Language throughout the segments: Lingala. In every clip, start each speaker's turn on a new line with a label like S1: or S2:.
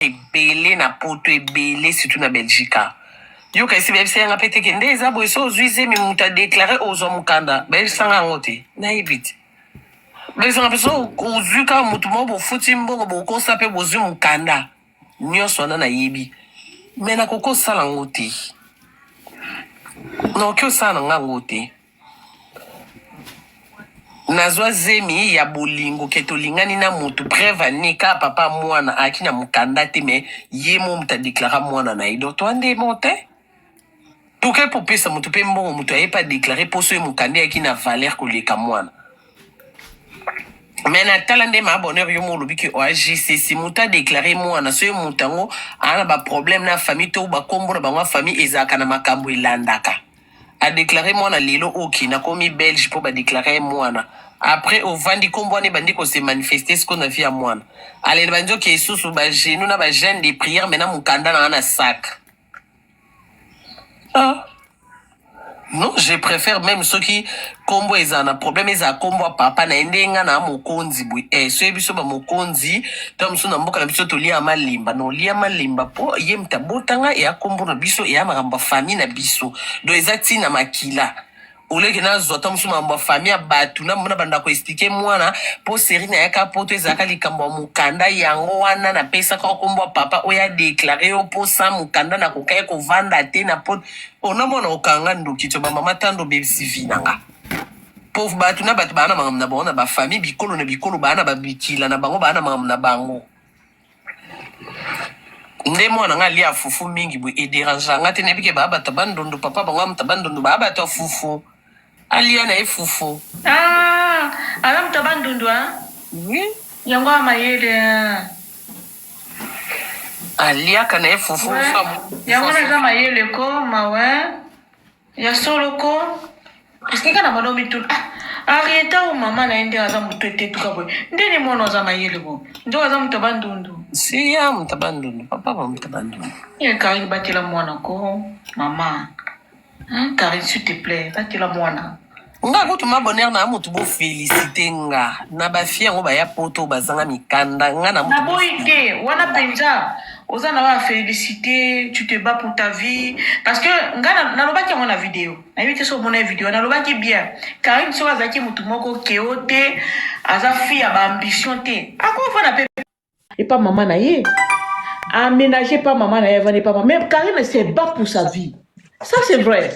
S1: ebele na poto ebele surtout na Belgique. Yo kasi bebisa yanga pete ke nde eza boye so ozwi zemi mutu adeklare ozwa mukanda bebisanga yango te nayebi te bebisanga mpe so ozwi kaka mutu moko bofuti mbongo bokosa mpe bozwi mukanda nyonso wana nayebi me nakokosala yango te nakoki osala na nga yango te nazwa zemi ya bolingo ke tolingani na mutu preuve anika papa mwana aki na mukanda te me ye mo mutu adeklara mwana na ye donc toandemo te toke popesa mutu mpe mbongo mutu aye pa deklare poso ye mukanda yaki na valeur koleka mwana me natala nde mabonheur yo mo olobi ke oagcc mutu adeklare mwana so ye mutu yango ana baproblème na famille to bakombo na bango ya famille ezalaka na makambo elandaka adeklare mwana lelo oki nakomi belge mpo badeklare mwana après ovandi kombo wana ebandi kose manifeste siko na vie ya mwana alele bandi oke esusu bagenu na bagene de prière mena mukanda na nga na sac non je préfère même soki kombo eza na problème eza kombo papa na endenga na mokonzi bwe so yebiso ba mokonzi to mso na mboka na biso tolia malimba no lia malimba po ye mtabotanga ya kombo na biso ya makamba famille na biso do ezati na makila oleke na zota mso mamba famille batu na mona banda ko expliquer mwana po série na yaka poto ezaka likambo mukanda yango wana na pesa ka kombo papa oya déclarer o po sa mukanda na kokaye ko vanda te na pot ona mona okanga ndoki to ba mama tando be sivinanga pauvre batu na batu bana mangam na bona ba famille bikolo na bikolo bana ba bikila na bango bana mangam na bango nde mwana nga lia fufu mingi bu ederanja nga te nebike ba bata bandondo papa bango mtabandondo ba bata fufu alia na fufu
S2: ala mtabandondo
S1: oui
S2: yango amayele
S1: alia kana fufu
S2: yango na mayele ko mawe ya solo ko parce que kana manomi tout arieta o mama na ende aza mutete tukabo ndeni mwana aza mayele bo ndo aza mtabandondo
S1: si ya mtabandondo papa ba mtabandondo
S2: ye kari batela mwana ko mama kari s'il te plaît batela mwana
S1: nga kutu mabonheur na mutu bo féliciter nga na ba fia ngo ba ya poto bazanga mikanda nga na mutu
S2: na boite wana penza ozana wa féliciter tu te bats pour ta vie parce que nga na lobaki ngona vidéo na yite so mona vidéo na lobaki bien Karine so azaki mutu moko keote aza fille ba ambition te ako fa na pe et pas maman na ye aménager pas maman na ye va ne pas même Karine se bat pour sa vie ça c'est vrai.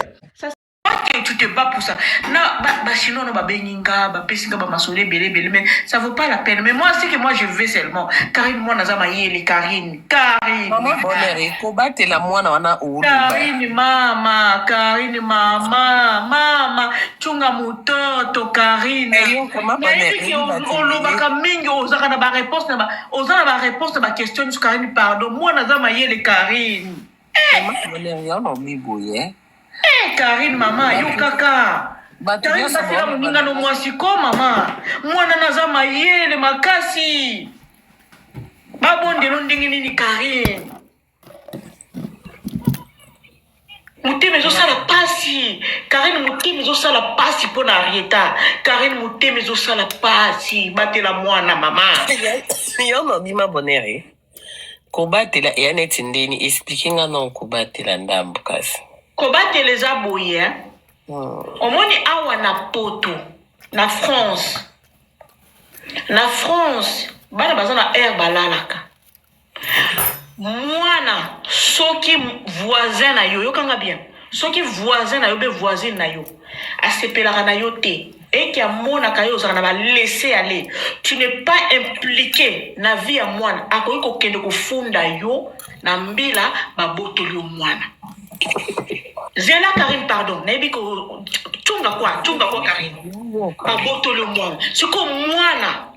S2: Tu te bats pour ça. Non, sinon, on va béninga, pesinga, masole, belé, mais ça vaut pas la peine. Mais moi, c'est que moi, je veux seulement. Karine, moi, nazama yeli, Karine.
S1: Maman, bonheur, kobatela la mwana wana oulu.
S2: Karine, mama, chunga mutoto, Karine.
S1: Eyo, kama bonheur.
S2: Olobaka mingi, ozaka na ba réponse na ba question sur Karine, pardon. Moi, nazama yeli, Karine.
S1: Maman, bonheur, yon omiboye.
S2: Karine mama yo kaka Karine batela moninga no mwasi ko mama mwana naza mayele makasi babondelo ndenge nini Karine muteme ezosala pasi Karine muteme ezosala pasi mpo na Arieta Karine muteme ezosala pasi batela mwana mama
S1: yo nobima bonheur kobatela eya neti ndeni explique nga non kobatela ndambo kasi
S2: kobatela eza boye omoni awa na poto na France bana baza na air balalaka mwana soki voisin na yo yokanga bien soki voisin na yo be voisine na yo asepelaka na yo te eki amonaka yo ozaka na balese aller tu n'es pas impliqué na vie ya mwana akoki kokende kofunda yo na mbila babotoli yo mwana Zela Karine, pardon. Nebi ko tunga kwa Karine. Babotoli mwana. Siko mwana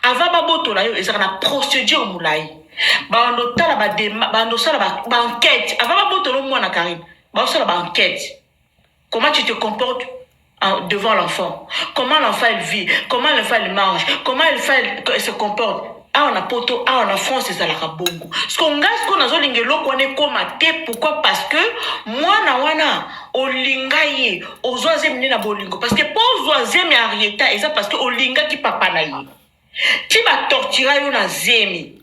S2: ava babotoli yo ezaka na procédure mulai. Bando tala bando sala ba enquête. Ava babotoli mwana Karine. Ba sala ba enquête. Comment tu te comportes devant l'enfant? Comment l'enfant il vit? Comment l'enfant il mange? Comment il se comporte? On a poto, on a France, c'est ça la bongo. Ce qu'on gagne, ce qu'on a zolingue l'eau, on est comme à té. Pourquoi? Parce que moi, na olingaye, aux oisem na bolingo. Parce que pour oisem ya Arieta, et ça parce que olinga qui papa na yi. Qui va torturer yon na zemi.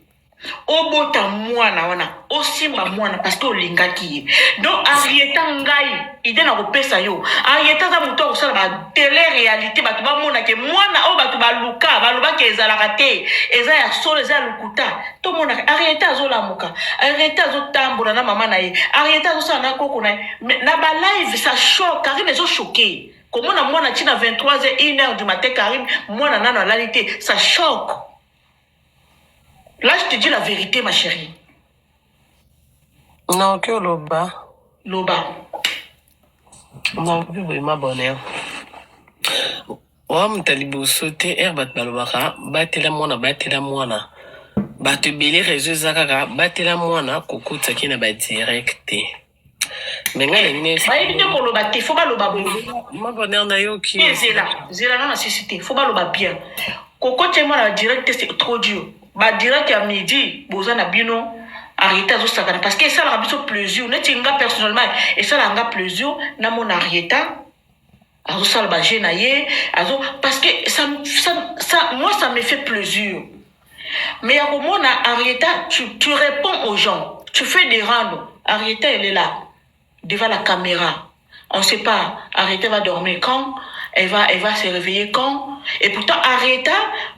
S2: obota mwana wana osimba mwana parce que olingaki ye donc arieta ngai ide na kopesa yo arieta za moto akosala ba tele réalité bato bamona ke mwana oyo bato baluka balobaki ezalaka te eza ya solo eza ya lokuta tomonaka arieta azolamuka arieta azotambola na mama na ye arieta azosala na koko na ye na balive ça choque Karine ezochoke komona mwana ntina 23h 1h du matin Karine mwana nano alali te ça choque. Là, je te dis la vérité, ma chérie.
S1: Non, que Loba.
S2: Loba.
S1: Non, oui, ma bonne. Wa mutalibu sote bat balobaka batela mwana bato bele réseau zakaka batela mwana kokota kina ba direct menga ngine
S2: ba ebite ko loba te faut ba loba bo
S1: ma bonne na yo ki
S2: zela na nécessité faut ba loba bien kokota mwana direct c'est trop dur. Ba direct à midi boza na bino Arieta zo sakana parce que ça la biso plaisir neti nga personnellement et ça la nga plaisir na mon Arieta azo sala ba na ye azo parce que ça moi ça me fait plaisir mais à comment Arieta tu réponds aux gens tu fais des randos Arieta elle est là devant la caméra on sait pas Arieta va dormir quand elle va se réveiller quand et pourtant Arieta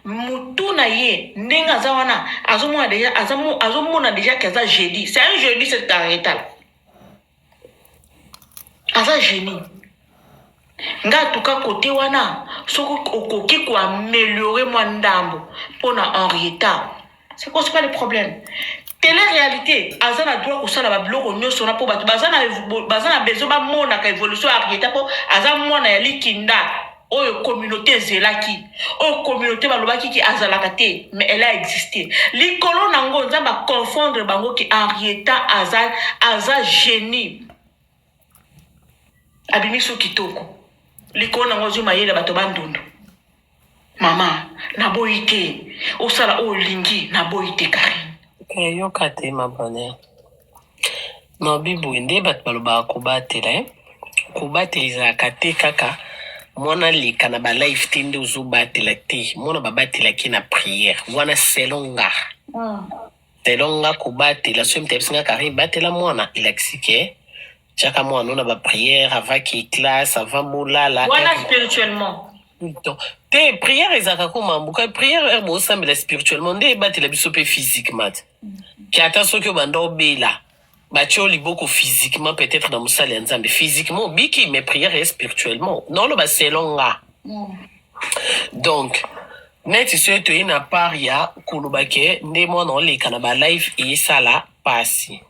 S2: mutuna ye nenga zawana azomona déjà qu'aza jeudi c'est un jeudi cette Arieta là aza génie nga tuka côté wana soko okoki ko améliorer moi ndambo pona Arieta c'est quoi c'est pas le problème télé-réalité azana droit kosala ba biloko nyonso na po bato bazana besoin ba mona ka évolution Arieta po aza mwana ya likinda oyo communauté zelaki oyo communauté balobaki ki azalaka te mais elle a existé likolo nango nzamba confondre bango ki Arieta aza génie abimiso kitoko likolo nango zuma yele bato bandundu mama naboyi te osala oyo lingi naboyi te Karine
S1: yoka te ma bonne no bibu nde bato balobaka kobatela ezalaka te kaka mwana leka na ba life te nde ozobatela te mwana babatelaki na prière wana selonga selonga kobatela so mtebisinga Karine batela mwana elakisi ke chaka mwana na ba prière avaki classe avant molala
S2: wana spirituellement
S1: te prière ezaka ko mambuka prière erbo osambela spirituellement nde batela biso pe physiquement ki ata soki obanda obela batio liboko physiquement peut-être dans musala ya nzambe physiquement biki mais prière et spirituellement non lo baselonga donc neti so to ina part ya kulubake nde mwana oleka na ba live esala pasi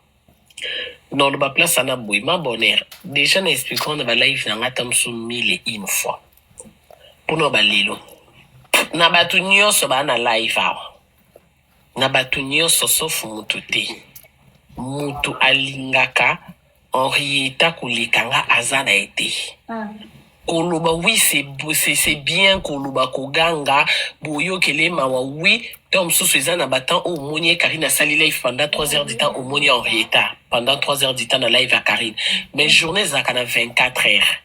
S1: non lo ba place na boy ma bonheur déjà na expliquant na ba live na ngata msu 1001 fois pour ba lelo na batu nyonso ba na live awa na batu nyonso sauf mutu te mutu alingaka Henrietta kolekanga azana ete koloba oui c'est bien koloba koganga boyo kelema wa oui tom susu ezana batan au monier Karine a sali live pendant 3 heures du temps au monier Henrietta pendant 3 heures du temps na live à Karine mais journée zaka na 24 heures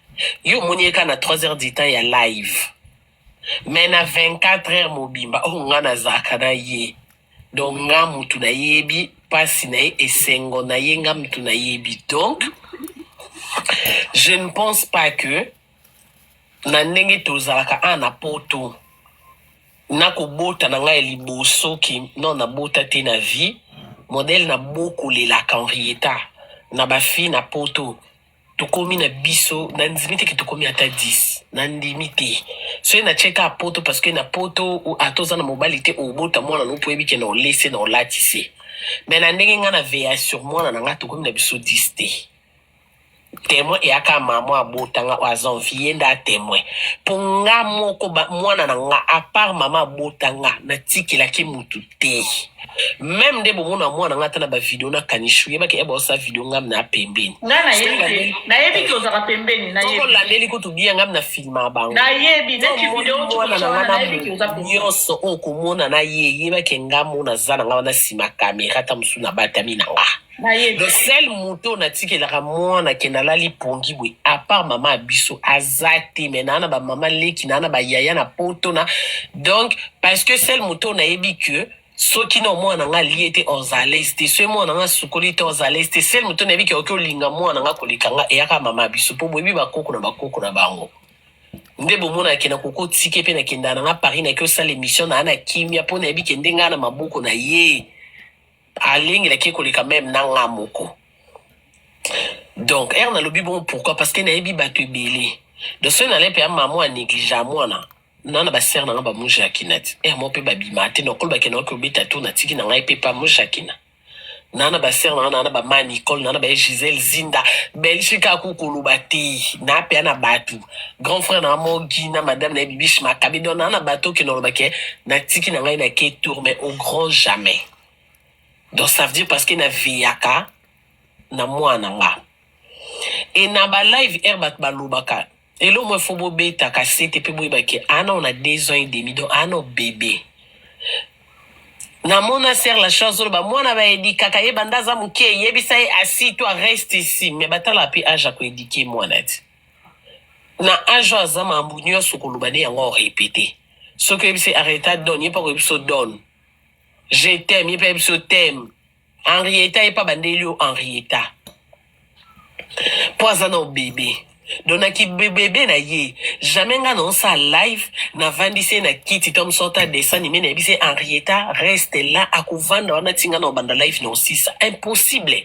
S1: yo monier ka na 3 heures du temps ya live mais na 24 heures mobimba o ngana zaka na ye donc nga mutu na yebi pasi na ye esengo na ye nga mutu na yebi donc je ne pense pas que na ndenge tozalaka na poto na kobota na ngai liboso ki non na bota te na vie modèle na boko lelaka Henrietta na bafi na poto tokomi na biso na ndimi te ki tokomi ata 10 na ndimi te so na cheka poto parce que na poto atoza na mobali te obota mwana no po ebike na olese na olatise mais na ndenge nga na veya sur mwana na nga tokomi na biso 10 te témoin et aka maman abotanga oazan vie nda témoin pour nga moko mwana na nga à part maman abotanga na tikila ki mutu te même de bomona mwana nga tana ba vidéo na kanishu yeba ke eba sa vidéo ngam na pembeni
S2: na yebi ki ozaka pembeni na yebi
S1: ko landeli ko tubia ngam na filma bango
S2: na yebi na ki vidéo tu
S1: na yebi ki ozaka yoso o ko mona na yeba ke ngamo na zana nga na sima kamera ta musuna batami na nga le seul mouton na tikelaka mwana ke nalali pongi bwe à part maman abiso azate mais nana ba maman leki nana ba yaya na poto na donc parce que seul mouton na yebi que soki na mwana nga lié te ozalès te so mwana nga sukoli te ozalès te sel moto na yebi ke oki olinga mwana nga koleka nga eyaka mama biso mpo boyebi bakoko na bango nde bomonake na koko tike mpe nakenda na nga paris naki osala émission na ana kimia mpo na yebi ke nde nga na maboko na ye alengelaki koleka meme na nga moko. Donc ere nalobi bongo pourquoi parce que nayebi bato ebele donc soki nale mpe ya mamo anéglige mwana nana basere na nga bamujakina ti mo mpe babima te nokolo bakenda oki obeta to na tiki na ngai mpe pa mujakina nana basere na nga nana bama nicole nana baye gisele zinda belgique akokoloba te na mpe na bato grand frère na nga mogi na madame na ye bibish makabe donc nana bato okende olobake na tiki na ngai nake tour mais au grand jamais. Donc ça veut dire parce que na viyaka na mwana nga et na ba live air bat balobaka et là moi faut bobeta kasete pe boyebake ana on a 2 ans et demi donc ana bébé na mona sert la chose ba mwana ba edika ka yeba ndaza muke yebisa ye assis toi reste ici mais batala pe age ko éduquer mwana ti na age azama mbunyo sokoloba ne yango répéter ce que c'est arrêta donner pas ko donne je t'aime il peut se t'aime Henrietta et pas bandelio Henrietta poisana au bébé donaki bébé na ye jamais nga non ça live na vandise na kiti tom sorta dessin animé na bise Henrietta reste là à kovanda wana tinga na banda live non si ça impossible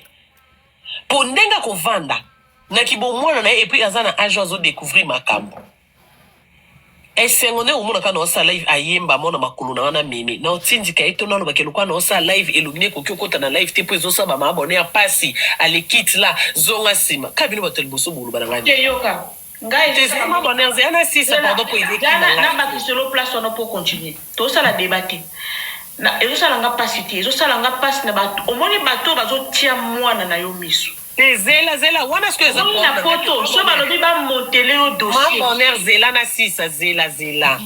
S1: pour ndenga kovanda na kibomwana na et puis azana agence zo découvrir makambo esengone umuna kana osa live ayemba mona makulu na wana mimi na otindika ito nalo bakelukwa na osa live elumine ko kyokota na live tepo ezo saba ma abonné pasi ale kit la zonga sima kabino batel boso bulu banangani
S2: yoka ngai
S1: c'est ma bonheur c'est ana sisa pardon pour aider
S2: na ba kiselo place on peut continuer to ça la débattre na ezo sala nga pasi ti ezo sala nga pasi na bato omoni bato bazo tia mwana na yo miso
S1: zela wana ce que ça
S2: prend la photo so balobi ba monter au dossier
S1: ma bonheur zela na sisa zela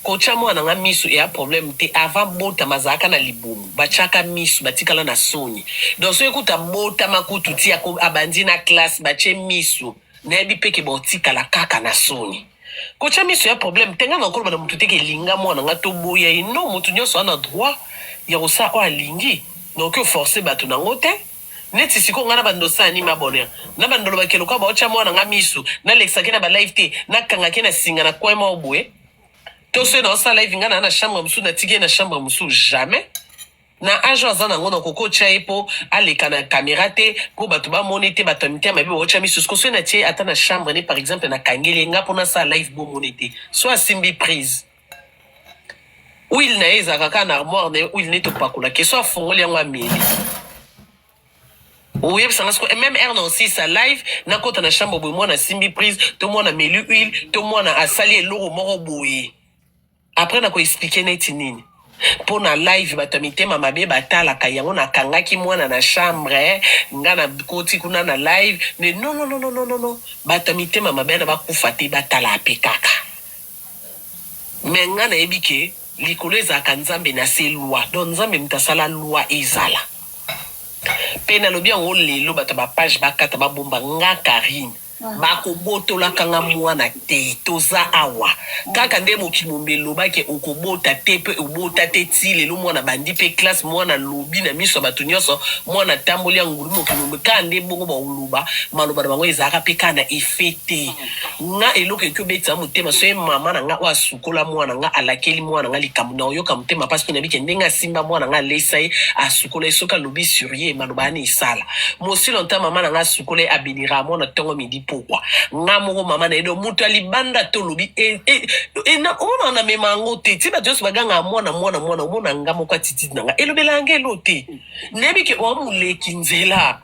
S1: kocha mwana nga miso ya problème te avant bota mazaka na libumu bachaka miso batikala na soni donc so ekuta bota makutu ti ya abandi na classe bache miso na ebi peke botikala kaka na soni kocha miso ya problème tenga na koloba na mutu teke linga mwana nga to boya ino mutu nyoso ana droit ya kosa o alingi donc forcer bato na ngote neti siko ngana bandosa ni mabonera na bandolo bakelo kwa baocha mwana nga miso na lexaki na ba live te na kangaki na singa na kwema obwe to se na osa live ngana na chambre musu na tige na chambre musu jamais na agence na ngona koko chaipo aleka na caméra te ko bato ba monite bato mite mabe ocha miso sko se na tie ata na chambre ni par exemple na kangeli nga pona sa live bo monite so asimbi prise Will na eza kaka na armoire ne will ne to pakula ke so afongoli yango ameli oui, et même R aussi sa live, na kota na chambre boy mwana simbi prise, to mwana melu huile, to mwana asali loro moro boy. Après na ko expliquer neti nini. Pour na live batamite mama be batala kayango na kangaki mwana na chambre, ngana koti kuna na live, mais non. Batamite mama be na bakufa te batala apekaka. Mais ngana ebike likoleza kanzambe na se loi, donc nzambe mtasala loi ezala. Pena lobi yango lelo bato ba page bakata babomba nga Karine bako botola kanga mwana te toza awa kaka nde mokimombelo bake okobota te pe obota te ti lelo mwana bandi pe classe mwana lobi na miso bato nyonso mwana tamboli ya ngulu mokimombe ka nde bongo ba uluba maloba na bango ezaka pe kana efete nga eloko ekobeta motema so mama na nga wa sukola mwana nga alakeli mwana nga likambo na oyoka motema parce que na bike ndenga simba mwana nga lesai asukola esoka lobi sur ye maloba ni sala mosi longtemps mama na nga sukola abinira mwana tongo midi pourquoi nga moko mama na edo mutu alibanda to lobi na ona na memango te ti ba jos baganga mwana omona nga moko atiti na nga elobela ngelo te nebi ke o muleki nzela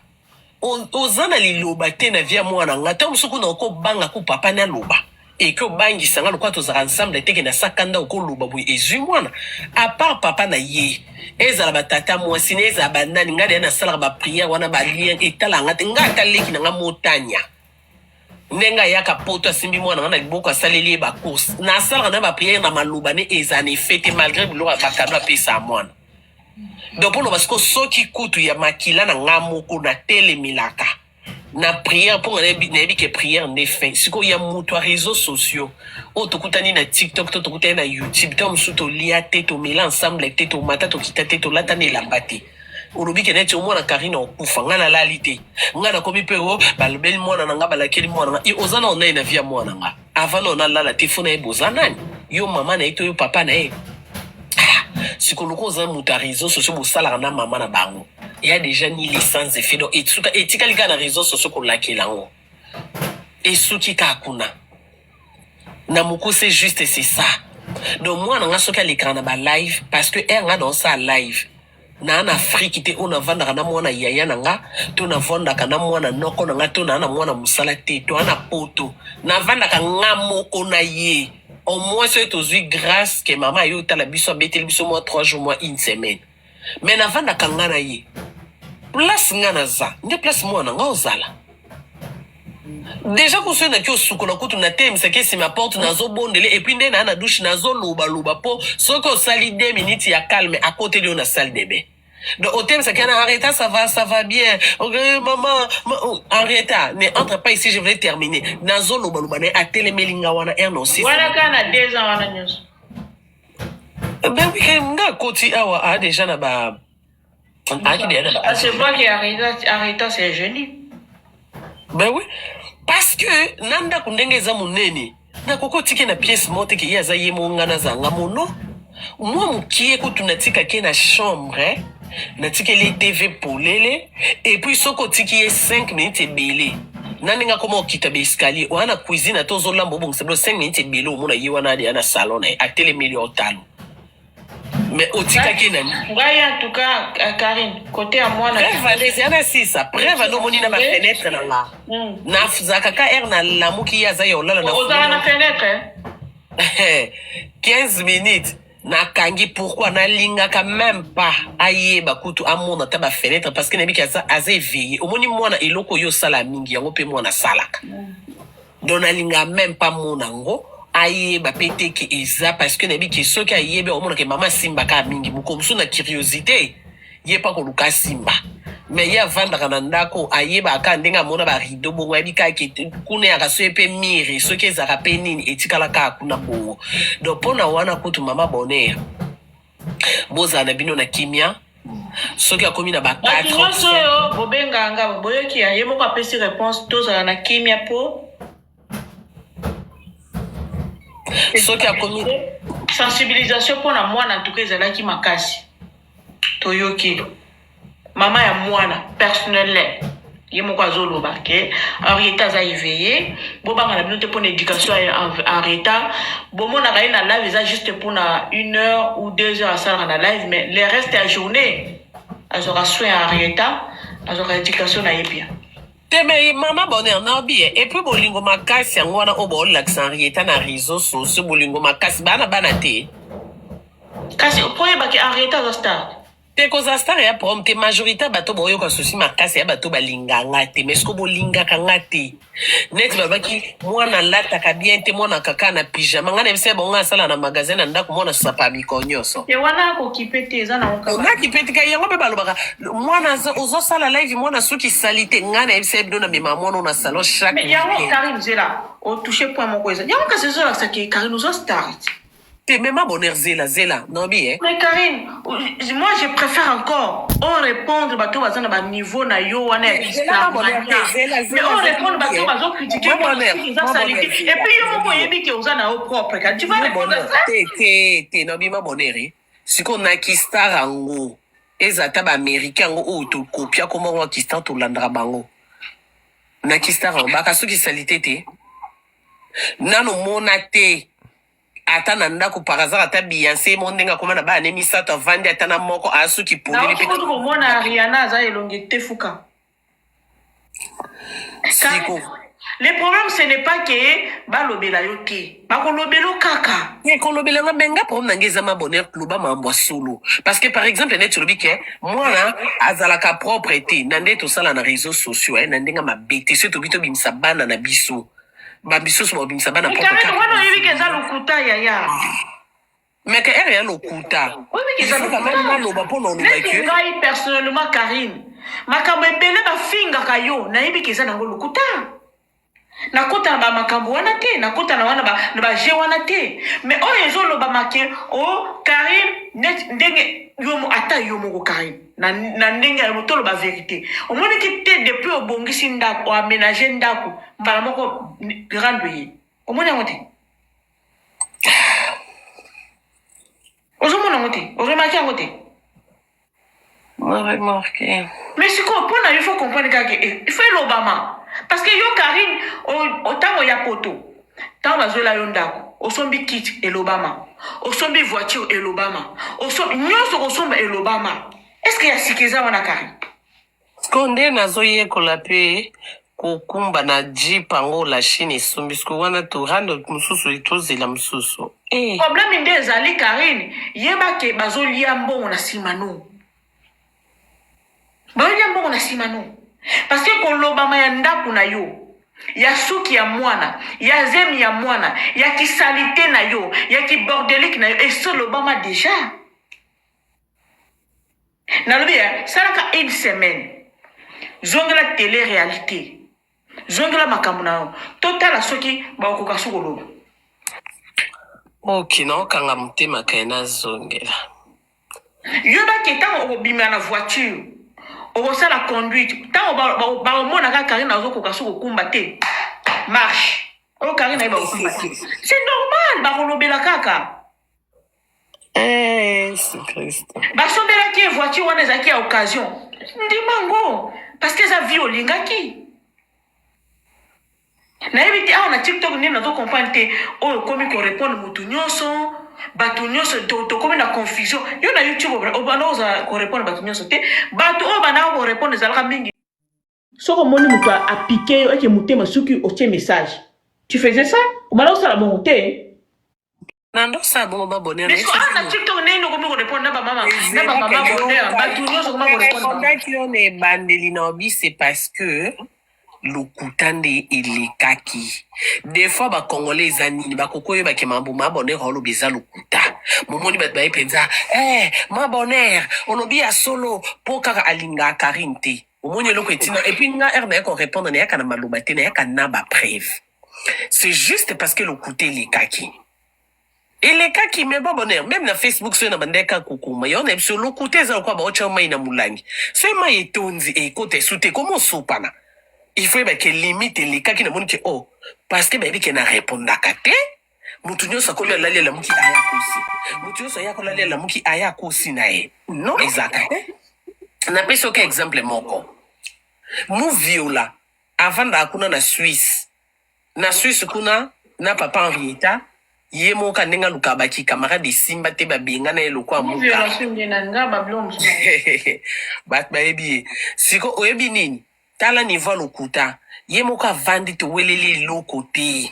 S1: ozana liloba te na via mwana nga ta musuku na ko banga ku papa na loba et que bangi sanga lo kwa to za ensemble te ke na sakanda ko loba boy ezu mwana à part papa na ye ezala batata mwasi neza banani ngade na sala ba prière wana ba lien etala ngate ngata leki na nga motanya nenga yaka poto simbi mwana na liboko asaleli ba course na sala na ba prière na maloba ne ezane fete malgré bilo ba kado apesa mwana donc pour parce que soki kutu ya makila na ngamoko na tele milaka na prière pour nayebi que prière n'est fait siko ya mutu réseaux sociaux o tokutani na TikTok to tokutani na YouTube to msu to lia te to mela ensemble te to mata to kita te to lata ne lamba te olobi ke neti omwana Karine okufa nga na lali te nga na komi pe o balobeli mwana na nga balakeli mwana nga ozana onaye na via mwana nga avant na ona lala te fona ye boza nani yo mama na ye to yo papa na ye sikoloko oza mutu ya réseaux sociaux bosalaka na mama na bango il y a déjà ni licence fait donc et tika lika na réseaux sociaux ko lakela ngo et suki ka kuna na moko c'est juste c'est ça donc moi na nga soka l'écran na ba live parce que nga dans ça live na Afrique te on vanda na mwana yaya na nga to na vonda kana mwana noko na nga to na mwana musala te to na poto na vanda ka nga moko na ye au moins c'est aujourd'hui grâce que maman yo tala biso betel biso moi 3 jours moi une semaine mais na vanda ka nga na ye place nga na za nde place mwana nga ozala déjà ko so na ki osukola kutu na temisa ke si ma porte nazo bondele et puis nde na douche nazo loba po soko osali 2 minutes ya calme à côté de na salle de bain donc au temisa ke na arrêta ça va bien ok maman arrête ne entre pas ici je vais terminer nazo loba na atele melinga wana erno 6
S2: wana kana 2 ans wana nyos
S1: ben oui nga koti awa a déjà na ba
S2: c'est moi qui arrête c'est génie.
S1: Ben oui. Parce que nanda kundengeza munene na koko tike na pièce mote ki yaza ye mongana zanga mono moi mukie ko tunatika ke na chambre na tike les TV polele et puis soko tiki 5 minutes belé nani nga koma okita be escalier wana cuisine tozo lambo bon c'est 5 minutes belé o mona ye wana de na salon na atele million talo. Mais au tika kenani
S2: en tout cas Karine côté à moi na
S1: preuve yana sisa preuve no moni na ma fenêtre na la na fuzaka ka na lamuki ya za yo lala na
S2: ozala na fenêtre
S1: 15 minutes na kangi pourquoi na linga ka même pas ayeba kutu amona ta ba fenêtre parce que nabi kaza azeveillé au moni mwana eloko yo sala mingi yango pe mwana salaka donc na linga même pas monango aye ba pété ki eza parce que nabi ki soki ayebe o mona ke mama simba ka mingi mukomsu na curiosité ye pa ko luka simba mais ya vanda kana ndako ayeba aka ndenga mona ba rideau bongo abika ki kuna ya kaso epe mire soki ezaka pe nini etikala ka kuna bongo donc pona wana kutu mama bonheur boza na bino na kimia soki akomi na ba 4
S2: ans yo bobenga nga boyoki ya ye moko apesi réponse tozala na kimia po
S1: soki akomi
S2: sensibilisation pour la mwana en tout cas ezalaki makasi toyoki mama ya mwana personnel ye moko azoloba ke Henrietta aza éveillé bobanga na bino te pour éducation à Henrietta bomonaka ye na live eza juste pour na 1 heure ou 2 heures asalaka na live mais le reste ya journée azwaka soin ya Henrietta azwaka éducation na ye bien
S1: mais mama bonheur na bien et puis bolingo makasi yango wana o bo laksa Henrietta na réseaux sociaux bolingo makasi bana te
S2: kasi poyeba ke Henrietta za star
S1: te koza star ya prom te majorité bato boyo ka souci makasi ya bato balinga ngate mais ce ko bolinga ka ngate net babaki mwana lata ka bien te mwana kaka na pyjama ngana bise bonga sala na magasin na ndako mwana sapa mikonyoso
S2: e wana ko kipete eza na okaba
S1: na kipete ka yango be balobaka mwana ozo sala live mwana suki salite ngana bise bido na mema mwana na salon chaque
S2: mais yango Karine zela o toucher point moko eza yango ka sezo la saki Karine ozo star
S1: te même bonheur zela non bien
S2: mais Karine moi je préfère encore on répondre bato bazana ba niveau na yo wana mais on répondre bato bazo critiquer ça salité et puis yo moko yebi ke ozana au propre quand tu vas répondre ça
S1: te non bien bonheur siko na kistar ango ezata ba américain ngo o to copia comment on kistar to landra bango na kistar ba ka suki salité te nano mona te ata na ndako par hasard ata Beyoncé mondenga koma na ba ne misato vandi ata na moko asuki polele
S2: pe ko mona Rihanna za elonge tefuka
S1: siko
S2: le problème ce n'est pas que balobela yoke bakolobelo kaka
S1: mais kolobela nga benga problème ngeza ma bonheur kluba mambo solo parce que par exemple net lobi ke moi azala ka propreté nande to sala na réseaux sociaux nandenga mabete surtout bito bimsa bana na biso babiso so bimsa bana
S2: propre kaka wana yebi ke za lokuta ya
S1: mais que elle ya lokuta
S2: oui mais que ça lokuta
S1: loba pour non loba que
S2: personnellement Karine makambo ebele bafingaka yo nayebi ke eza nango lokuta nakota na bamakambo wana te nakota na wana na baje wana te mais oyo ezoloba make o Karine ndenge yo ata yo moko Karine na ndenge ya toloba vérité omoni ki te depuis obongisi ndako oaménager ndako mbala moko grande ye omoni yango te ozomona yango te ozomaki yango te
S1: remarqué.
S2: mais sikoyo mpona il faut comprendre kaka il faut elobama parce que yo Karine otango ya poto ntango bazoela yo ndako osombi kit elobama osombi voiture elobama nyonso kosomba elobama est-ce que ya sika eza wana Karine
S1: konde nazoyekola mpe kokumba na jeep yango la chine esombi siko wana torando mosusu tozela mosusu
S2: problème nde ezali Karine yebake bazolia mbongo na nsima no bazolia mbongo na nsima no parce que kolobama ya ndako na yo ya suki ya mwana ya zemi ya mwana ya kisalite na yo ya kibordelique na yo esolobama déjà nalobi salaka une semaine zongela télé-réalité zongela makambo na yo totala soki bakokoka so koloba
S1: ok naokanga motema kaye nazongela
S2: yo bake ntango okobimela na voiture okosala conduite ntango baomonaka Karine azokoka so kokumba te marche oyo Karine aye bakokumba te c'est normal bakolobela kaka basombelaki voiture wana ezalaki ya occasion ndimango parce que eza vie olingaki nayebi te awa na TikTok nde nazocomprendre te oyo okomi korépondre motu nyonso bato nyonso tokomi na confusion yo na YouTube obanda ozala korépondre bato nyonso te bato oyo bandaka korépondre ezalaka mingi soki omoni moto apike yo eke motema soki otie message tu faisais ça obanda osala bongo te
S1: nandosa bongo babonere
S2: mais na TikTok nde okomi korépondre na bamama bonheur bato nyonso okoma korépondre
S1: on est bandeli na obi c'est parce que lokuta nde elekaki des fois bakongolais eza nini bakoko oyo bakema mbo mabonere olobi eza lokuta momoni bato baye mpenza mabonere olobi ya solo mpo kaka alingaka Karine te omoni eloko etina epuis nga ere nayaka korépondre nayaka na maloba te nayaka na bapreuve c'est juste parce que lokuta elekaki elekaki me babonere même na Facebook soyo na bandeka kokuma yo na biso lokuta eza lokwa baotya mai na molangi soki mai etonzi ekota esu te komo osopana il faut que limite les cas qui ne montrent que oh parce que ben dit qu'il n'a répondaka te mutu nyonso akomi alali la muki aya kosi mutu nyonso aya kolali la muki aya kosi na ye non exact na peso ka exemple moko mu viola avant da kuna na Suisse kuna na papa Henrietta ye moka ndenga luka baki camarade simba te babenga na eloko amuka
S2: violation ngena nga bablom
S1: bat baebi siko oyebi nini tala niveau lokuta ye moko avandi to weleli loko te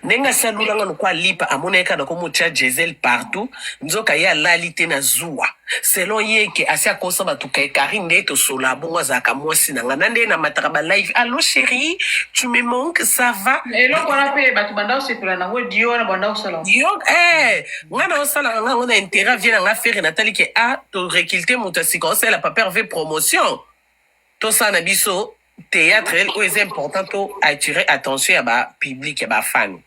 S1: nenga salulanga lokwa lipa amoneka na komotia Giselle partout nzoka ye alali te na zuwa selon ye ke asia kosa batuka Karine nde to sola bongo zaka mwasi nanga nande na mataka live allo chérie tu me manques ça va
S2: eloko na pe batu banda osepela nango dio na banda osala
S1: dio ngana osala nga ngona intérêt vient nga faire Nathalie ke to réquilter mutasika osala paper ve promotion tout ça na biso théâtre est important pour attirer attention à ba public à ba fan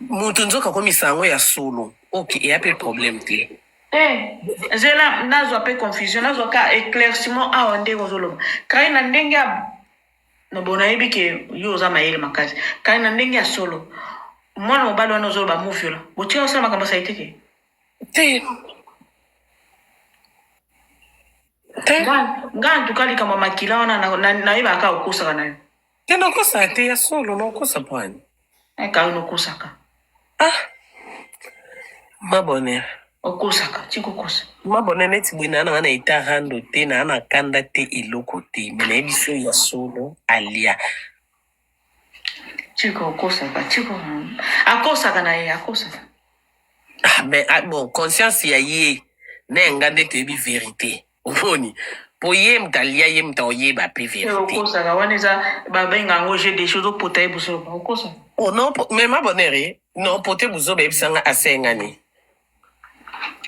S1: mutu nzoka komi sango ya solo ok et a pas de problème te
S2: zela nazo pe confusion nazo ka éclaircissement a onde kozolo kai na ndenge no bona ebike yo za mayele makazi kai na ndenge ya solo mwana mobali wana ozolo ba movie la botia osala makambo sa iteke
S1: te
S2: nga tukali kama makila wana na iba aka okosaka na yo
S1: te nokosa te ya solo nokosa pwani
S2: ka nokosaka
S1: mabonere
S2: okosaka tikokosa
S1: mabonere neti bwina ana na ita rando te na ana kanda te eloko te me na ebiso ya solo alia
S2: tiko okosaka tiko akosaka na ye akosaka
S1: mais bon conscience ya ye na nga nde tebi vérité omoni po ye mtalia ye mtaoyeba pe vérité
S2: okosaka wana eza babenga ngo j'ai des choses opota ye buso okosaka
S1: oh non mais mabonere non pote buzo bebisanga asengani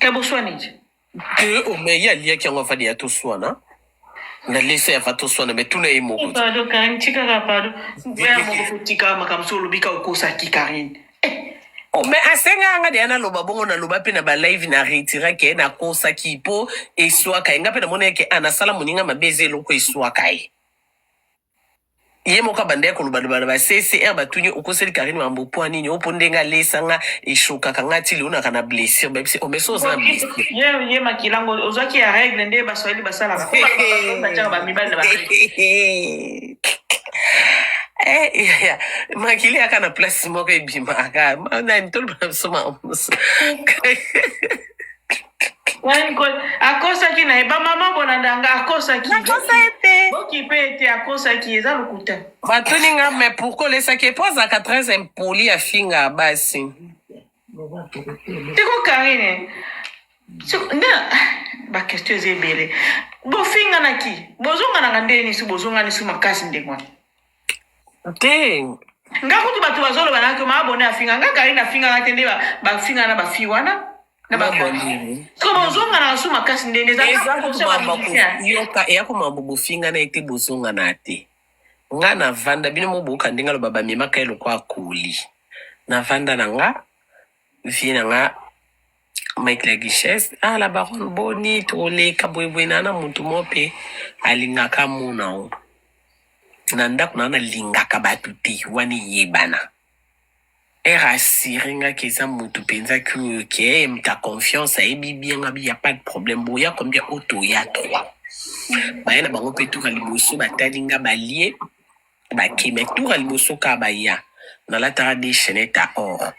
S2: ke buswani
S1: que o me ya lia ki ngo fadi ya to swana na lese ya vato swana mais tuna ye moko
S2: pardon Karine tikaka pardon ya moko tika makamso olobika okosaki Karine
S1: Oh, mais asenga de ana loba bongo na loba pe na ba live na retira ke na kosa ki po eswaka nga pe na mona ke ana sala moninga mabeze loko eswaka ye ye moka bande ko loba loba ba CCR batunye okoseli Karine mambo po nini opo ndenga lesanga eshoka kanga tili ona kana blessure ba bisi o meso za blessure
S2: ye makilango ozwaki ya règle nde baswahili basala ko ba tshaka ba mibali na ba
S1: yeah. Makili aka na place moko ebima aka na ntolo soma
S2: akosaki na eba mama bonandanga akosaki
S1: ete
S2: bokipe ete akosaki eza lokuta
S1: batuninga mais pourquoi lesaki pozaka très impoli afinga basi
S2: tiko Karine nde bakestio eza ebele bofinganaki bozongananga ndeni si bozongani si makasi ndengwana
S1: te
S2: nga kutu bato bazoloba naki maabone afinga nga Karine afinganga te nde bafinga na bafi wana so bozongana su makasi ndeni
S1: eya komambo bofinga na ete bozongana te nga na vanda bino moboka ndenge aloba bamemaka eloko akoli na vanda na nga vie na nga Mike la Guichesse la baronne boni toleka boyeboye na mutu mo mpe alingaka mona o na ndako na lingaka bato te wani yebana rassuré nga keza mutu penza que ta confiance ayebi bien nga bi a pas de problème boya combien auto ya 3 bayana bango pe tour liboso batali nga balie bakeme tour liboso ka baya na latara des chaînettes à or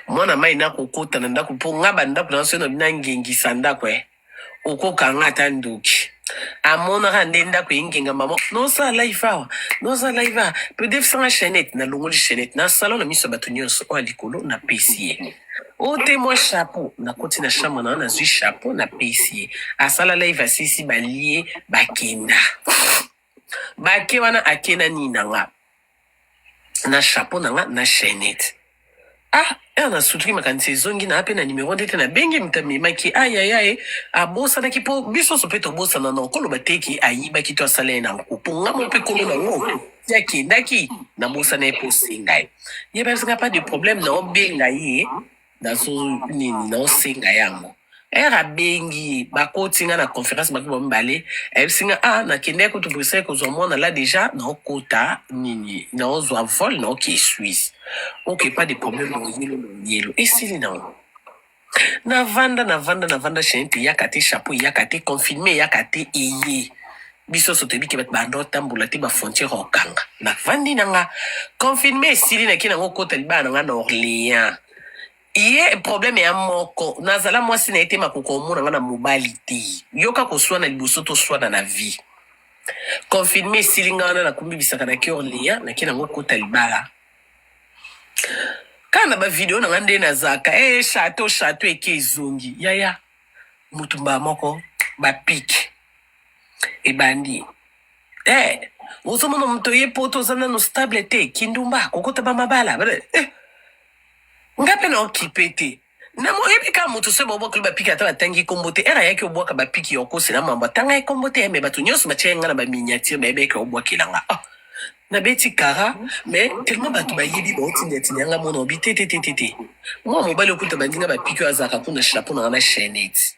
S1: mwana mai na kokota na ndako po nga bandako na so na bina ngengisa ndako okoka nga ata ndoki amonaka nde ndako yengenga mama nosala ifa peut-être sanga chaînette na longoli chaînette na salon na miso bato nyonso oyo likolo na pesi ye ote mwa chapeau na koti na chambre na zwi chapeau na pesi ye asala live asisi balie bakenda bake wana akenda nini na nga na chapeau na nga na chaînette na sutuki makanisi ezongi na ape na numero ndete na bengi mitamemaki ayayaye abosanaki po biso so mpe tobosana na okoloba teki ayibaki to asala ye na nkupu nga mo mpe kolo na ngo yakendaki nabosana ye po osenga ye ye basinga pas de problème na obenga ye nazo nini na osenga yango abengi bakotinga na conférence bakiba mibale ebisinga nakende kutu Bruxelles kozwa mwana la déjà na okota nini na ozwa vol na oke Suisse ok pas de problème na yelo esili na vanda chente yakate chapeau yakate confirmé yakate eye biso so tebi ke bat bando tambola te ba frontière okanga na vandi nanga confirmé esili na kina ngokota libana nga na Orléans iye problème ya moko nazala mwasi na ete makoko omona nga na mobali te yoka koswana liboso toswana na vie confirmé esilinga wana nakumbibisaka na Orléans na kina ngokota libala kana ba video na ngande nazaka chateau eke ezongi yaya mutumba moko ba pike ebandi uzomona muto ye poto zana no stable te kindumba kokota ba mabala ngape na okipe te na moyebi ka mutu se bobo kuli bapiki ata batangi kombo te era yake obwaka bapiki yokosi na mambo atanga ekombo te me bato nyonso batia nga na baminiature bayebeke obwakelanga na beti kara mais tellement bato bayebi baotindatina yanga mona obi te mwa mobali okuta bandinga bapiki oyo azalaka kuna chapeau nanga na chaînette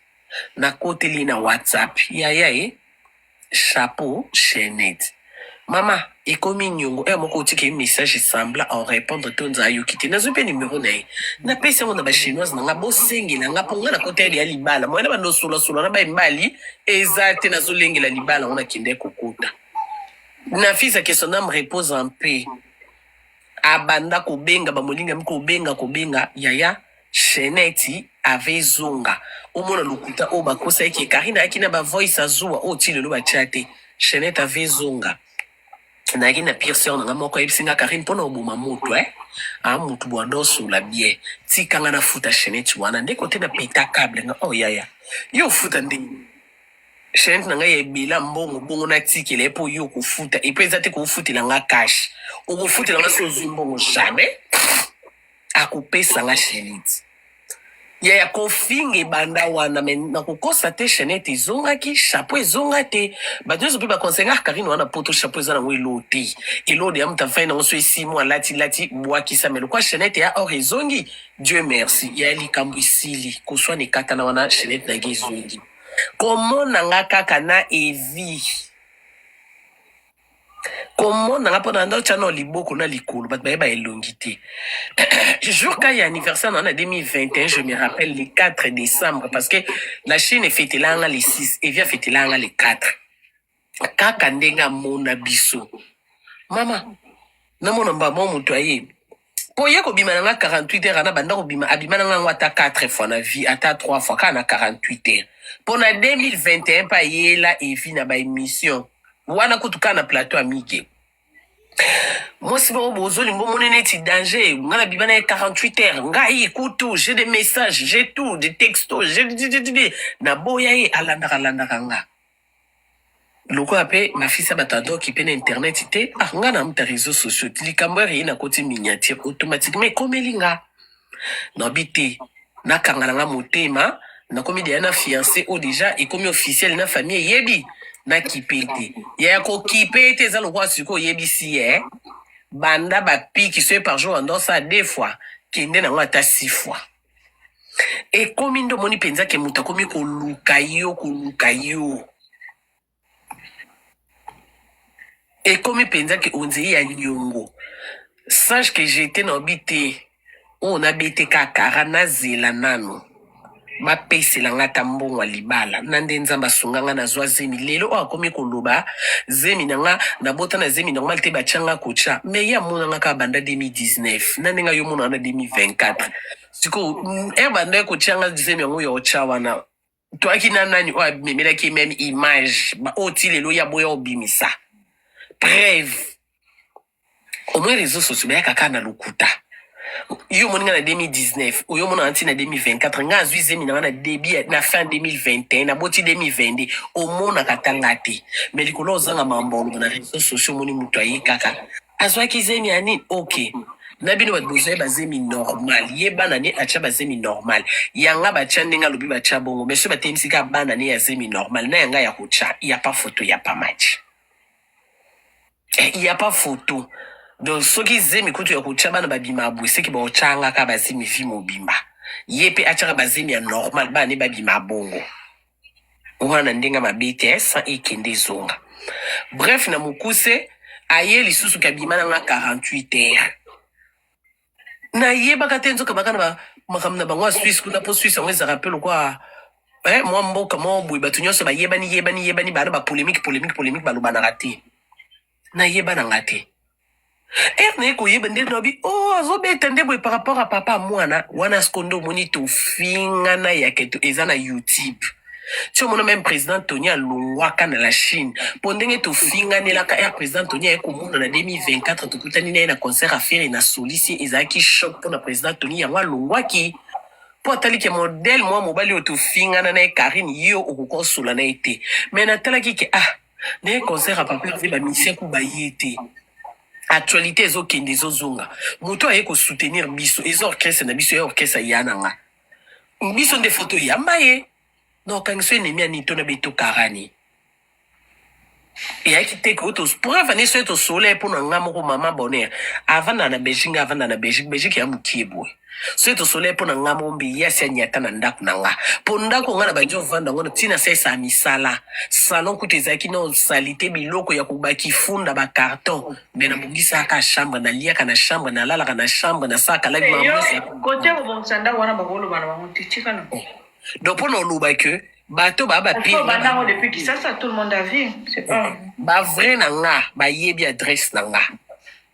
S1: na koteli na WhatsApp yaya chapeau chaînette mama ekomi nyongo moko otiki message sembla en répondre to nza yoki te nazwi mpe numéro na ye napesi yango na bachinoise nanga bosengela nga mpo nga na kota ya libala moyena bandosolasola na bambali eza te nazolengela libala ngo nakende kokota nafisaki son âme repose en paix abanda kobenga bamolinga kobenga yaya chaînette ave zonga omona lokuta oyo bakosa yeke Karine ayaki na bavoice azuwa oyo ti lelo batya te chaînette ave zonga nayaki na pire sœur nanga moko ayebisinga Karine mpona oboma motu mutu bwanda osola bien tikanga na futa chaînette wana nde kote na peta câble nga yaya yo futa ndeni chaînette na ngai ya ebela mbongo bongo natikela ye mpo yo kofuta epo eza te kofutela nga cash okofutela nga so ozwi mbongo jamais akopesa nga chaînette ya kofinga banda wana men na kokosa te chaînette ezongaki chapeau ezonga te bato nyonso mpe baconseillanga karine wana poto chapeau eza nango elo te elo de ya moto afai nango so esimo alati bwakisa me lokwa chaînette ya or ezongi dieu merci ya likambo esili koswana ekatana wana chaînette nange ezongi komonanga kaka na evi komonanga mpo na ndotya na liboko na likolo bato bayeba elongi te jour ka ya anniversaire na 2021 je me rappelle le 4 décembre parce que la Chine efetelanga le 6 evi afetelanga le 4 kaka ndenge amona biso mama namona mbamo moto aye po ye kobima nanga 48 heures ana banda kobima abima nanga ngo ata 4 fois na vie ata 3 fois kana 48 heures po na 2021 pa yela evi na ba émission wana kutuka na plateau amike moi si bon bozolingo monene ti danger ngana bima na 48 heures ngai ekutu j'ai des messages j'ai tout des textos j'ai na boya ye alandaka nga loko ape mafisa batado ki pe na internet te nga na mta réseaux sociaux likambo eri na koti miniature automatiquement komelinga na bité na kangana nga motema na komi de na fiancé o déjà et komi officiel na famille yebi na kipete ya ko kipete za lokwa siko yebi si banda ba piki so par jour ando ça 2 fois kende na ngata 6 fois et komi ndo moni penza ke muta komi ko luka yo et comme penza que on dit ya nyongo sache que j'étais na bité on a bité kakara na zela nano ba pesela ngata mbongo libala nande nzamba sunganga na zwa zemi lelo o akomi koloba zemi nanga na bota na zemi normal te bachanga kocha mais ya mona ngaka banda 2019 nande nga yo mona na 2024 siko banda ko changa zemi ngo yo chawa na to akina nani o memela ki même image ba oti lelo ya boya obimisa bref au moins réseaux sociaux ya kaka na lukuta yo moninga na 2019 oyo mona anti na 2024 nga azwi zemi na début na fin 2021 na boti 2022 omona katanga te mais likolo ozanga mambongo na réseaux sociaux moni muto ayi kaka azwaki zemi ani ok na bino bato bozoye bazemi normal ye bana ne acha bazemi normal yanga bacha ndenga lobi bacha bongo mais so batemisi ka bana ne ya zemi normal na yanga ya kocha il y a pas photo il y a pas match il y a pas photo donc soki zemi kutu ya kocha bana babima abwe seki ba ochanga ka bazemi vi mobimba yepe achaka bazemi ya normal bana ne babima bongo wana ndenga ma BTS ekende zonga bref na mukuse aye lisusu kabima na 48 heures na yeba katenzo kabakana ba makamna bangwa Suisse kuna po Suisse ngeza rappel quoi moi mboka mo bwe batu nyonso ba yebani bana ba polémique baloba na raté na yeba na ngate erne ko yeba ndé nobi azo betende bwe par rapport à papa mwana wana skondo moni to finga na yaketo eza na YouTube tu mon même président Tony alongwaka na la Chine pondenge to finga ne la ka président Tony eko mona na 2024 to kutani na concert à faire na solisi ezaki choc pour le président Tony ya longwaki po atali ke modèle moi mobali to finga na Karine yo okukosula na été mais na tala ki ke ne concert à papa ba mission ku ba yete actualité ezokende ezozonga moto aye ko soutenir biso ezo orchestre na biso ya orchestre yananga biso nde photo ya mbaye non quand c'est ennemi à nito na beto karani et qui te ko to pour venir sur to soleil pour nga moko mama bonheur avant na Belgique ya mukibwe sur to soleil pour nga mombi ya senyata na ndako nanga po ndako nga na bajo vanda ngona tina sesa misala salon kutezaki no salite biloko ya kubaki funda ba carton mais na bungisa ka chambre na lia kana chambre na lala kana chambre na saka la mambo
S2: côté bon sanda wana bagolo bana bango titika na
S1: donc pour nous que bato ba pire
S2: depuis qui ça tout le monde a vu c'est pas
S1: ba vrai nanga ba yebi adresse nanga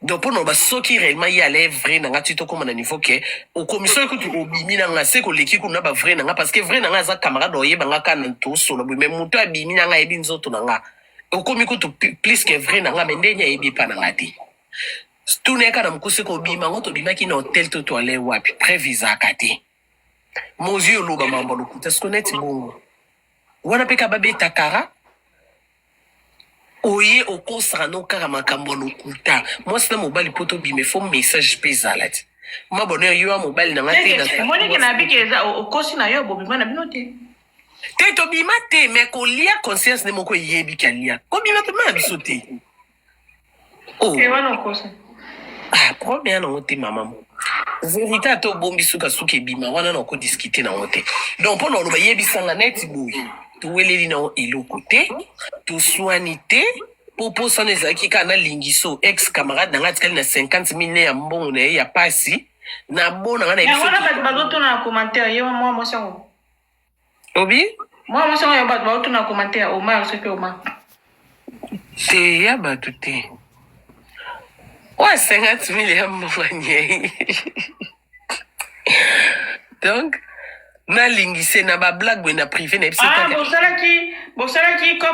S1: donc pour nous ba soki réellement y aller vrai nanga tu to comme na niveau que au commission que tu obimi nanga c'est ko leki ko na ba vrai nanga parce que vrai nanga za camarade oyeba nga kana to solo mais muto abimi nanga yebi nzoto nanga au komi ko plus que vrai nanga mais ndenya yebi pa nanga te tout ne kana mkuse ko bima ngoto bima ki na hotel to aller wapi prévisa kate mozi oloba mambo lokuta skoneti bongo wana peka babe takara oye okosara no kaka makambo lokuta moi sina mobali poto bime fo message pe zalati ma bonheur yo mobile na ngate
S2: na monike na bike eza okosi na yo bobima na bino te
S1: te tobima te mais kolia conscience ne moko yebi kalia kobima te ma biso te
S2: wana okosi
S1: problème na ngote mama vérité ato bombi suka suka ebima wana na okodiscute na ngote donc mpo na oloba yebisanga neti boye toweleli na eloko te toswani te poposo wana ezalaki kaka na lingiso ex camarade nanga atikali na 50,000 ne ya mbongo na ye ya pasi na bonanga na
S2: wana bato bazotuna na commentaire ye mwa mwasi yango
S1: obi
S2: mwa mwasi yango ya bato bazotuna na commentaire oma soki oma
S1: te ya bato te wa 50,000 ya mbongo nye donc nalingise na bablague boye na privé na yebiso
S2: bosalaki ko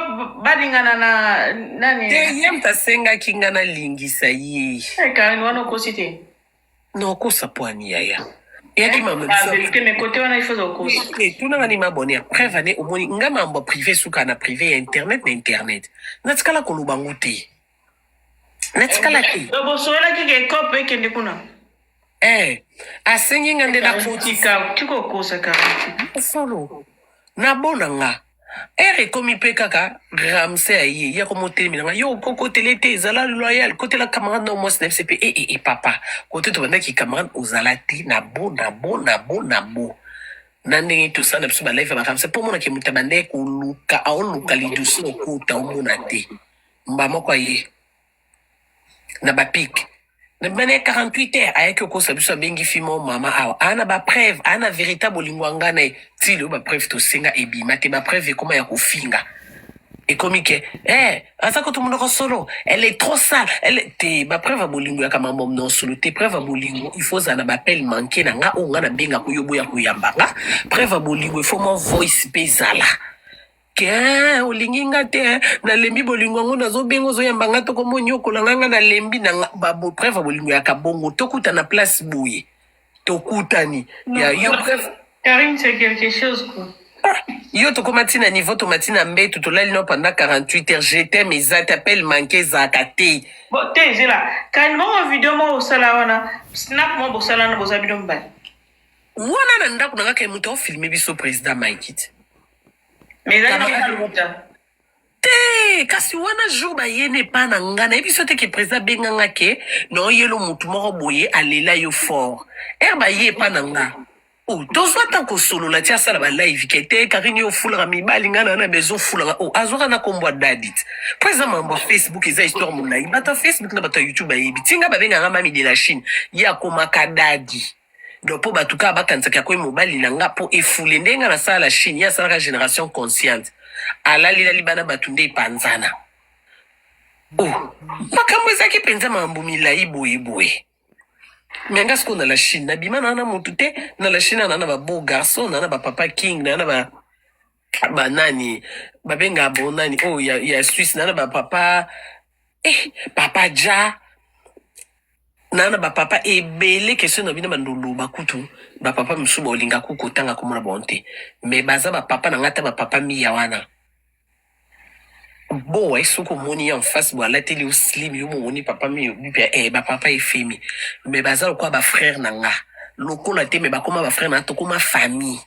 S2: balingana na nani
S1: te ye moto asengaki nga nalingisa ye
S2: karine wana okosi te
S1: nokosa po ani yaya
S2: eyaki me kote wana ifoza okosi
S1: tunanga ni mabone preuve ane omoni nga mambo privé suka na privé ya internet na internet natikala koloba ngo te natikala te
S2: bosolaki ke kope ekende kuna
S1: asengi nga nde
S2: tikokosa
S1: solo nabona nga ere ekomi mpe kaka ramse ya ye ya komotelemi nanga yo kokotele te ezala loyal kotela camarade na mwasi na biso mpe papa kote tobandaki camarade ozala te na bo na ndenge tosala na biso balife ya baramse mpo omonake moto abandaki koluka aoluka lidusi okota omona te mba moko aye na bapike na bana 48 heures ayaki okosa biso abengi fimo mama awa ana bapreuve ana véritable olingo anga na ye tili oyo bapreuve tosenga ebima te bapreuve ekoma ya kofinga ekomi ke aza koto monoko solo elle est trop sale te bapreuve ya bolingo yaka mambo non solo te preuve ya bolingo il faut zala bapele manke na nga oyo nga na benga koyoboya koyamba nga preuve ya bolingo il faut mwa voice mpe ezala ke olingi nga te nalembi bolingo yango nazobenga ozoyamba nga tokomoni okolanga nga nalembi na preuve bolingo ya kabongo tokuta na place boye tokutani ya yo preuve
S2: Karine c'est quelque chose quoi
S1: yo tokoma ntina niveau tomati na mbetu tolali no pendant 48 heures j'étais mes appels manqués ezalaka te
S2: bon te ezela Karine moko video mo osala wana snap mo bosala na boza bino mbali
S1: wana na ndako nanga ke moto ofilme biso président Maikit te kasi wana jour bayene pa na nga nayebi so te ke président benganga ke na oyelo motu moko boye alela yo fort ere baye pa na nga tozwa ntan kosolola ti asala balive ke te Karine yo ofulaka mibali nga na bezofulaka azwaka na kombo dadit po eza mambo ya facebook eza histoire molai bato ya facebook na bato ya youtube bayebi tinga babenganga mami de la chine ye akomaka dadi donc mpo bato kaka bakanisaka yakoyi mobali na nga mpo efule ndenge nasala la chine ye asalaka génération consciente alalilali bana bato nde epanzana makambo ezalaki mpenza mambo milai boyeboye me nga sikoyo na la chine nabima na na motu te na la chine ana na babeau garçon na na bapapa king na na banani babenga bonani oyo ya Suisse na na bapapa papa ja nana bapapa ebele question na bino bandolo bakutu bapapa mosusu baolinga kokotanga komona bonte me baza bapapa na ngata bapapa miya wana boa esoko moni en face bo alateli o slim yo moni papa mi bipia bapapa efemi me baza lokwa ba frère na nga lokola te me bakoma ba frère na tokoma famille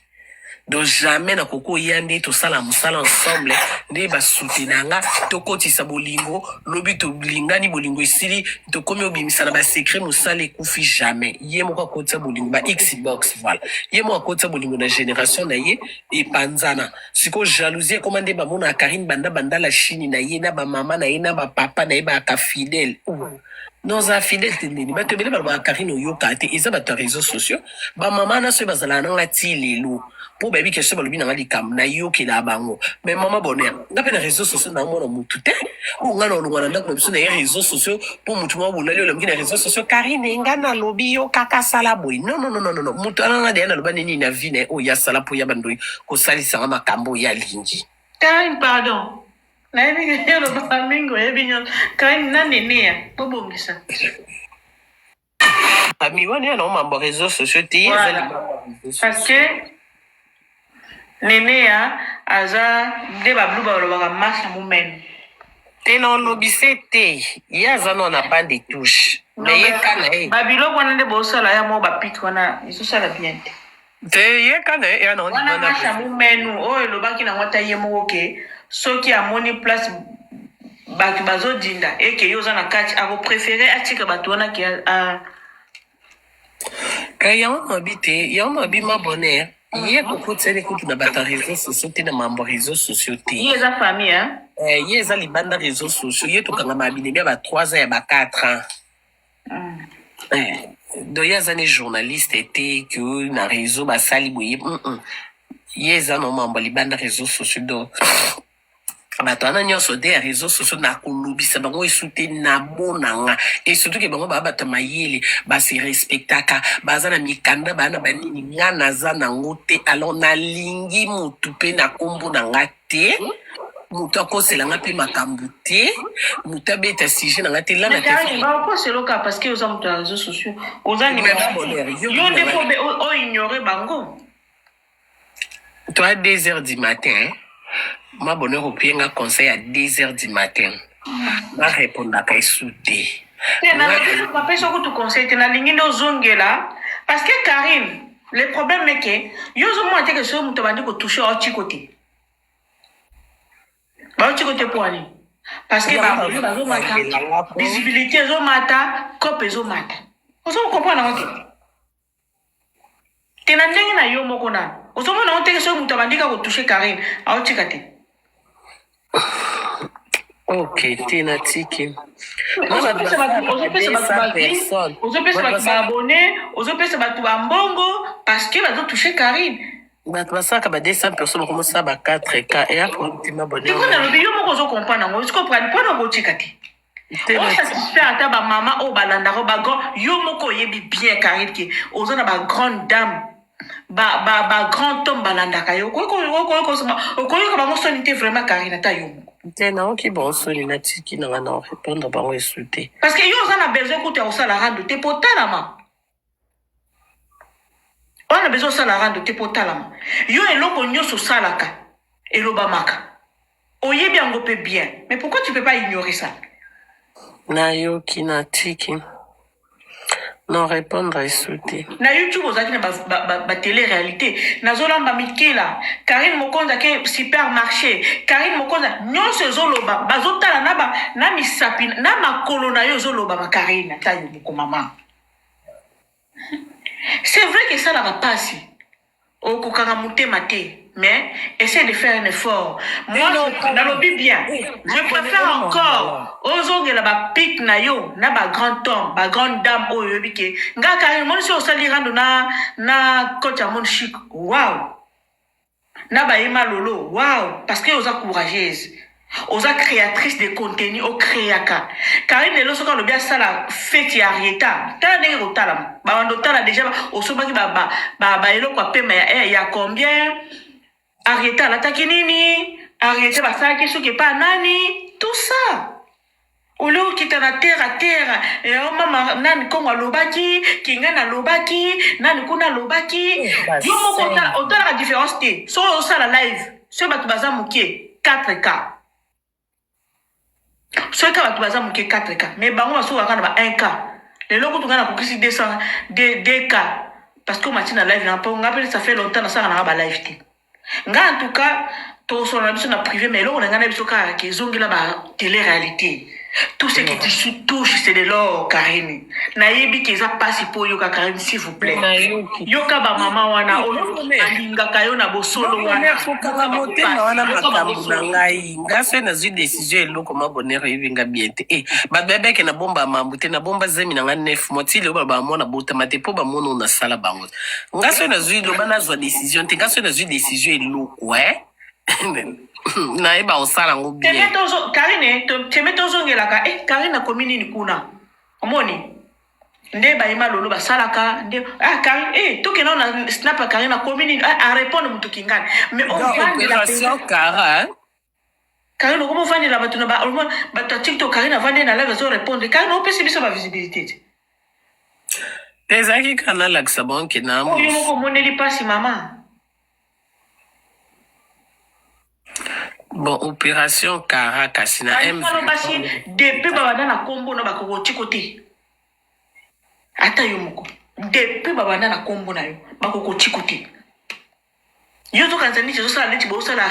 S1: donc jamais na koko yandi tosala mosala ensemble nde basoutenir nga tokotisa bolingo lobi tolingani bolingo esili tokomi obimisa na basekret mosala ekufi jamais ye moko akotisa bolingo ba xbox voilà ye moko akotisa bolingo na génération na ye epanzana siko jalousie ekoma nde bamona Karine banda la chine na ye na bamama na ye na bapapa na ye baaka fidèle noza fidèle te ndeni bato ebele balobaka Karine oyoka te eza bato ya réseaux sociaux bamama na so bazalaka nanga ti lelo mpo bayebi question balobi nanga likambo nayokela bango mais mama bonheur nga mpe na réseaux sociaux naomona motu te oyo nga na olongwa na ndako na biso na ye réseaux sociaux mpo motu mwa bolali olamoki na réseaux sociaux Karine nga nalobi yo kaka sala boye non motu ananga deya naloba nini na vie na ye oyo yasala mpo ya bandoi kosalisanga makambo oyo alingi
S2: Karine pardon nayebi yoloba mingi oyebi nyonso Karine na nenea bobongisa
S1: ami wana ya nao mambo réseaux sociaux te ye
S2: parce que nenea aza nde bablu balobaka masa momene
S1: te na olobise te ye aza no na bande touche mais ye kana ye
S2: babiloko wana nde bosala ya mo bapik wana ezosala bien te
S1: te ye kana ye yana
S2: wana masha mumenu oyo elobaki nango ata ye moko ke soki amoni place bato bazodinda eke ye oza na kati akopréféré atika bato wana ke
S1: yango mabi te yango mabi mabone ye kokutisani kutu na bato ya réseau sociaux te na mambo ya réseau sociaux te
S2: ye eza famille
S1: ye eza libanda réseau sociaux ye tokanga mabine bia ba 3 ans ya ba 4 ans donc ye aza ni journaliste te ke na réseau basali boye ye eza no mambo libanda réseau sociaux donc bato wana nyonso te ya réseau sociaux na kolobisa bango esu te na monanga et surtout ke bango baa bato mayele base respectaka baza na mikanda baa na banini nga naza nango te alors nalingi motu mpe na kombo na nga te motu akosela nga mpe makambo te motu abeta sujet na nga te lana
S2: bakoseloka parce que oza moto ya réseau sociaux oza yo nde po oignore bango
S1: toi 2 heures du matin ma bonheur au pied, un conseil à 10 heures du matin. Ma répondre à Kaisouté.
S2: Parce que Karine, le problème est que yo moi que ce mot t'a dit que toucher au petit côté. Au petit côté pour aller. Parce que visibilité zo mata, cop zo mata. Vous comprenez? T'es na ndenge na yo moko na. Ozomona on te que ce mot t'a dit que toucher Karine au petit côté.
S1: Ok, tina tiki.
S2: Ozopesa bato baabonné, ozopesa bato bambongo parce que bazo toucher Karine.
S1: Bato basaka ba 200 personnes comme ça ba 4K et après tu m'abonné.
S2: Tu connais le bio moko zo comprendre ngo, tu comprends pas no botika te. On satisfait ata ba mama o balanda ro ba grand yo moko yebi bien Karine ki ozona ba grande dame. Ba grand homme balanda kayo ko ba sonité vraiment Karine ata yo.
S1: Tena on qui bon soli na tiki na na répondre ba on insulter.
S2: Parce que yo on a besoin que tu au la rendre te potalama. On a besoin ça la rendre te potalama. Yo eloko nyoso salaka elobamaka. Oyebi ango pe bien. Mais pourquoi tu peux pas ignorer ça?
S1: Na yo ki na tiki. Non répondre à insulter.
S2: Na YouTube ozaki na ba télé-réalité. Na zolamba mikela. Karine Mokonza ke supermarché. Karine Mokonza nyonso zoloba. Bazotala na misapi na makolo na yo zoloba ma Karine ta yo ko mama. C'est vrai que ça va passer. Au kokanga mutema te. Mais essaie de faire un effort. Moi, dans le bien, je préfère encore aux la ba pic na yo, na ba grand homme, ba grande dame o yobike. Nga Karine, mon si osali rando na coach mon chic. Wow. Na ba ima lolo. Wow. Parce que osa courageuse. Osa créatrice de contenu au créaka. Karine le loso quand le bien ça la fête ya Arieta. Tala ndenge kotala. Ba wando tala déjà osoba ki ba elo kwa pema ya combien? Arieta l'attaque nini? Arieta basaki soki pas nani? Tout ça. Au lieu qui na terre à terre, et oh maman nani kongo lobaki, kinga na lobaki, nani kuna lobaki. Yo moko otala la différence té. So ça la live, so batu baza mukie 4K. So ka batu baza mukie 4K, mais bango baso ka na ba 1K. Les loko tunga na kokisi 200 parce que matina live na pas ngapeli ça fait longtemps na ça na ba live té. En tout cas, tout son ambition na privé, mais là on a un ambition qui est zongé là télé-réalité. Tout ce qui te touche, c'est de l'or, Karine. Naïbi qui est passé pour Yoka Karine, s'il vous plaît. Yoka ba maman wana, alinga kayo na bosolo wana.
S1: Fokanga motema wana makambo na ngai. Ngaso na zui décision eloko mabonero yivinga biente. Ba bébé ke na bomba mamute na bomba zemi na 9 mois ti le ba mona bota mate po ba mona na sala bango. Ngaso na zui lo bana zwa décision, te ngaso na zui décision eloko, na eba osala ngo bien.
S2: Karine, te meto zongelaka, Karine na komini ni kuna. Omoni. Nde ba ima lolo ba salaka, nde Karine, to ke na snap Karine na komini a répondre mutu kingani. Mais on va de la
S1: opération Kara.
S2: Karine comment vendre la batuna ba TikTok Karine vendre na live zo répondre. Karine on peut se biso ba visibilité.
S1: Ezaki canal aksa bon ke na mo.
S2: Yo moko moneli pasi mama.
S1: Bon, opération Kara Kasina M.
S2: Depuis babada na kombo na bakoko côté. ata yo moko depuis babanda na kombo na yo bakokotika te yo tokanisa niti ezosala neti bosala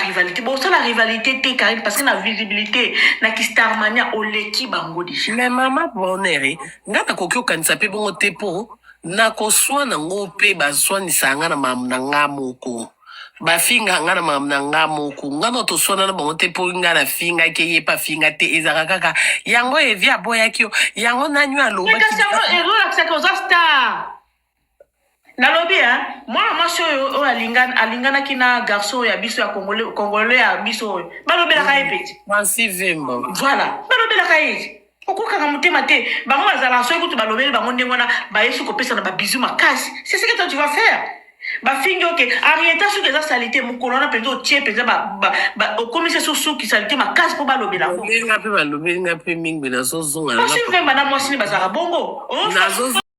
S2: rivalité te Karine parce que na visibilité na kistarmania oleki bango déjà
S1: mais mama bonere nga nakoki okanisa mpe bongo te mpo nakoswana ngo mpe baswanisa nga na mamu na nga moko bafinga nga na mamu na nga moko nga na toswana na bango te mpo nga na finga ke ye pa finga te ezaka kaka yango evi aboyaki yo yango nani alobaki
S2: kasi yango ezolakisaka oza star nalobi mwana mwasi oyo alinganaki na garçon ya biso ya congolais ya biso oyo balobelaka ye peti
S1: Francis Vemba
S2: voilà balobelaka ye okokanga motema te bango bazala soki kutu balobeli bango ndenge wana bayesi kopesa na babizu makasi c'est ce que toi tu vas faire bafingi oke arieta soki eza salite mokolo wana mpenza otie mpenza okomisa so soki salite makasi mpo balobela ngo
S1: nga mpe balobeli nga mpe mingi nazozonga
S2: osi mvemba na mwasini bazalaka bongo